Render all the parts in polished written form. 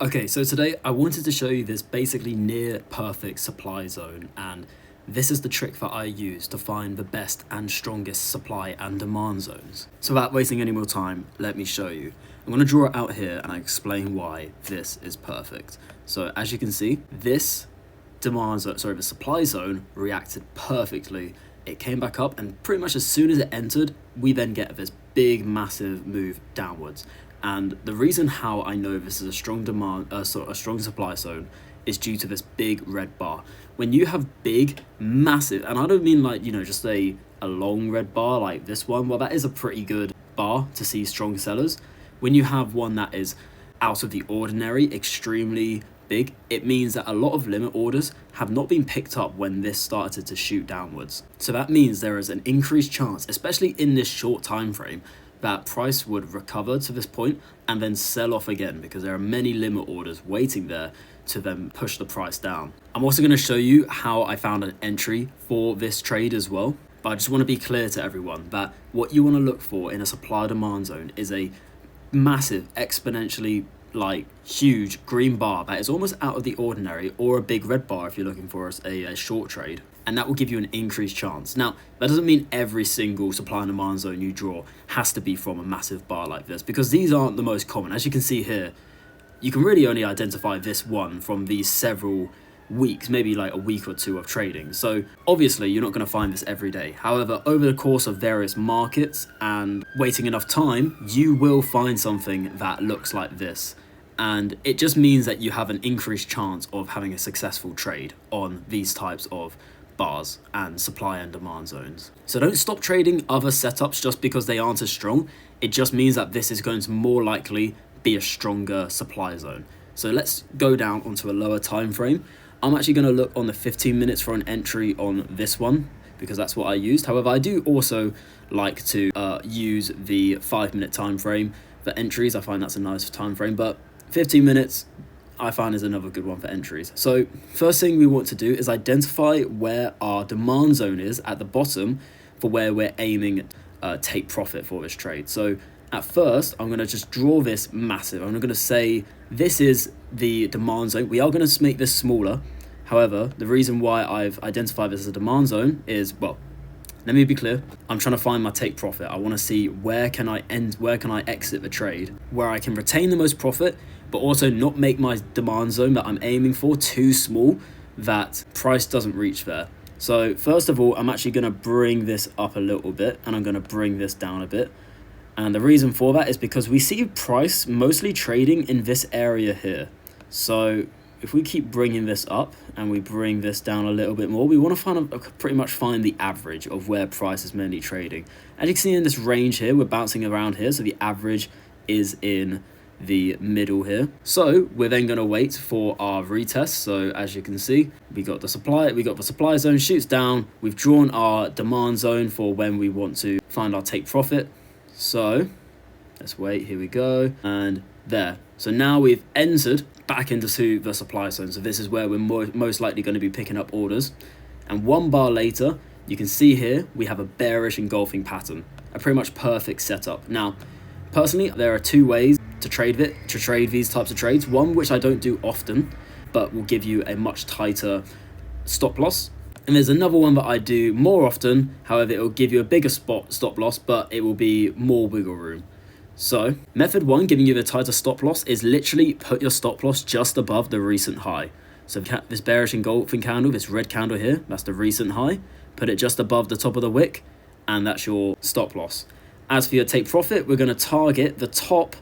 Okay, so today I wanted to show you this basically near perfect supply zone, and this is the trick that I use to find the best and strongest supply and demand zones. So without wasting any more time, let me show you. I'm going to draw it out here and I explain why this is perfect. So as you can see, this the supply zone reacted perfectly. It came back up, and pretty much as soon as it entered, we then get this big massive move downwards. And the reason how I know this is a strong a strong supply zone is due to this big red bar. When you have big, massive, and I don't mean like, just a long red bar like this one, well, that is a pretty good bar to see strong sellers. When you have one that is out of the ordinary, extremely big, it means that a lot of limit orders have not been picked up when this started to shoot downwards. So that means there is an increased chance, especially in this short time frame, that price would recover to this point and then sell off again, because there are many limit orders waiting there to then push the price down. I'm also going to show you how I found an entry for this trade as well, but I just want to be clear to everyone that what you want to look for in a supply demand zone is a massive, exponentially huge green bar that is almost out of the ordinary, or a big red bar if you're looking for a short trade, and that will give you an increased chance. Now, that doesn't mean every single supply and demand zone you draw has to be from a massive bar like this, because these aren't the most common. As you can see here, you can really only identify this one from these several weeks, maybe like a week or two of trading. So obviously you're not going to find this every day. However, over the course of various markets and waiting enough time, you will find something that looks like this. And it just means that you have an increased chance of having a successful trade on these types of bars and supply and demand zones. So don't stop trading other setups just because they aren't as strong. It just means that this is going to more likely be a stronger supply zone. So let's go down onto a lower time frame. I'm actually going to look on the 15 minutes for an entry on this one, because that's what I used. However, I do also like to use the 5-minute time frame for entries. I find that's a nice time frame, but 15 minutes I find is another good one for entries. So first thing we want to do is identify where our demand zone is at the bottom for where we're aiming take profit for this trade. So at first, I'm going to just draw this massive. I'm going to say this is the demand zone. We are going to make this smaller. However, the reason why I've identified this as a demand zone is, well, let me be clear. I'm trying to find my take profit. I want to see where can I exit the trade, where I can retain the most profit, but also not make my demand zone that I'm aiming for too small that price doesn't reach there. So first of all, I'm actually going to bring this up a little bit, and I'm going to bring this down a bit. And the reason for that is because we see price mostly trading in this area here. So if we keep bringing this up and we bring this down a little bit more, we want to pretty much find the average of where price is mainly trading. As you can see in this range here, we're bouncing around here, so the average is in the middle here. So we're then going to wait for our retest. So as you can see, we got the supply zone shoots down. We've drawn our demand zone for when we want to find our take profit. So let's wait, here we go, and there. So now we've entered back into the supply zone. So this is where we're most likely going to be picking up orders. And one bar later, you can see here, we have a bearish engulfing pattern, a pretty much perfect setup. Now, personally, there are two ways to trade these types of trades. One, which I don't do often, but will give you a much tighter stop loss. And there's another one that I do more often. However, it will give you a bigger stop loss, but it will be more wiggle room. So method one, giving you the tighter stop loss, is literally put your stop loss just above the recent high. So if you have this bearish engulfing candle, this red candle here, that's the recent high. Put it just above the top of the wick, and that's your stop loss. As for your take profit, we're going to target the top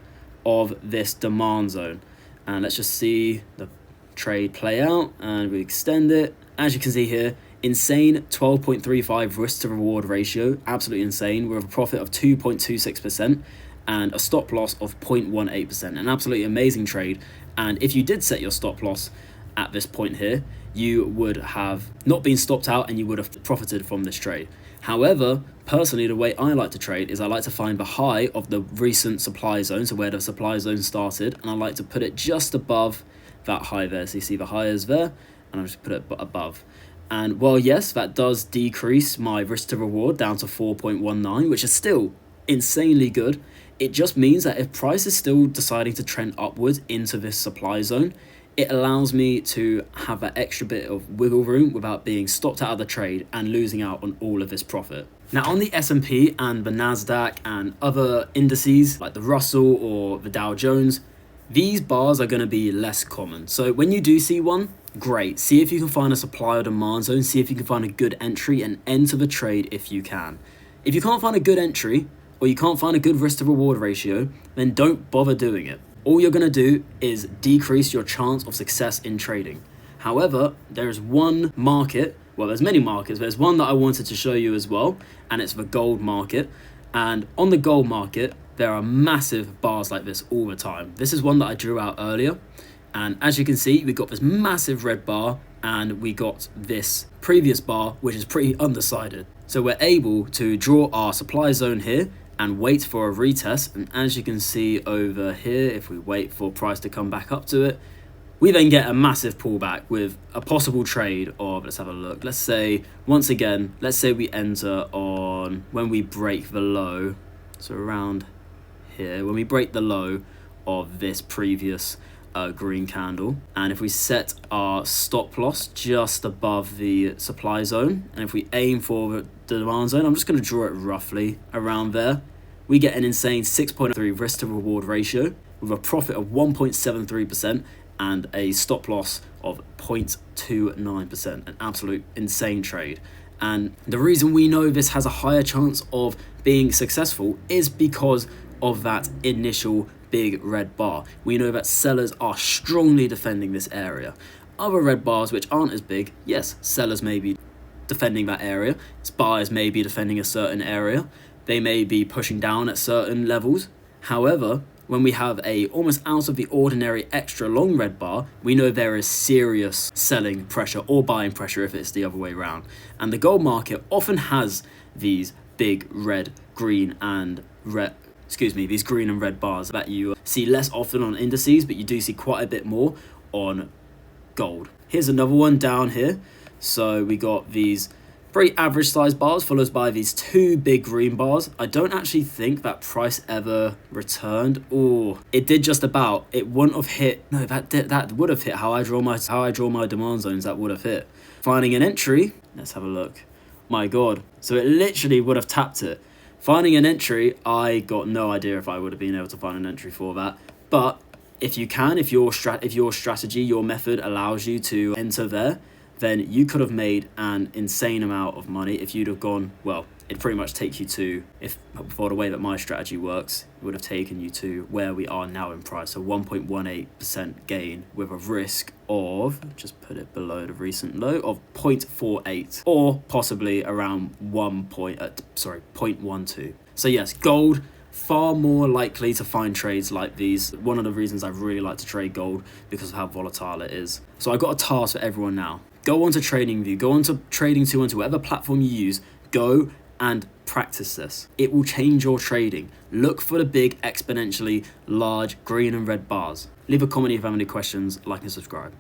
of this demand zone. And let's just see the trade play out, and we extend it. As you can see here, insane 12.35 risk to reward ratio, absolutely insane, with a profit of 2.26% and a stop loss of 0.18%, an absolutely amazing trade. And if you did set your stop loss at this point here, you would have not been stopped out and you would have profited from this trade. However, personally, the way I like to trade is I like to find the high of the recent supply zone, so where the supply zone started, and I like to put it just above that high there. So you see the high is there, and I'll just put it above. And well, yes, that does decrease my risk to reward down to 4.19, which is still insanely good. It just means that if price is still deciding to trend upwards into this supply zone, it allows me to have that extra bit of wiggle room without being stopped out of the trade and losing out on all of this profit. Now on the S&P and the Nasdaq and other indices like the Russell or the Dow Jones, these bars are going to be less common. So when you do see one, great. See if you can find a supply or demand zone. See if you can find a good entry and enter the trade if you can. If you can't find a good entry or you can't find a good risk to reward ratio, then don't bother doing it. All you're going to do is decrease your chance of success in trading. However, there is one market, well, there's many markets, but there's one that I wanted to show you as well, and it's the gold market. And on the gold market, there are massive bars like this all the time. This is one that I drew out earlier. And as you can see, we got this massive red bar and we got this previous bar, which is pretty undecided. So we're able to draw our supply zone here and wait for a retest. And as you can see over here, if we wait for price to come back up to it, we then get a massive pullback with a possible trade of, let's have a look. Let's say, once again, let's say we enter on when we break the low. So around here, when we break the low of this previous green candle, and if we set our stop loss just above the supply zone, and if we aim for the demand zone, I'm just going to draw it roughly around there, we get an insane 6.3 risk to reward ratio with a profit of 1.73% and a stop loss of 0.29%, an absolute insane trade. And the reason we know this has a higher chance of being successful is because of that initial big red bar. We know that sellers are strongly defending this area. Other red bars which aren't as big, yes, sellers may be defending that area. Buyers may be defending a certain area. They may be pushing down at certain levels. However, when we have a almost out of the ordinary extra long red bar, we know there is serious selling pressure or buying pressure if it's the other way around. And the gold market often has these big red, green and red, these green and red bars that you see less often on indices, but you do see quite a bit more on gold. Here's another one down here. So we got these very average size bars followed by these two big green bars. I don't actually think that price ever returned, or it did just about. It wouldn't have hit. No, that would have hit how I draw my demand zones. That would have hit. Finding an entry. Let's have a look. My God. So it literally would have tapped it. Finding an entry, I got no idea if I would have been able to find an entry for that. But if you can, if your strategy, your method allows you to enter there, then you could have made an insane amount of money if you'd have gone, well, it pretty much takes you to, if for the way that my strategy works, it would have taken you to where we are now in price. So 1.18% gain with a risk of, just put it below the recent low, of 0.48 or possibly around 0.12. So yes, gold, far more likely to find trades like these. One of the reasons I really like to trade gold because of how volatile it is. So I've got a task for everyone now. Go onto TradingView, go onto Trading2, onto whatever platform you use, go and practice this. It will change your trading. Look for the big, exponentially large green and red bars. Leave a comment if you have any questions, like and subscribe.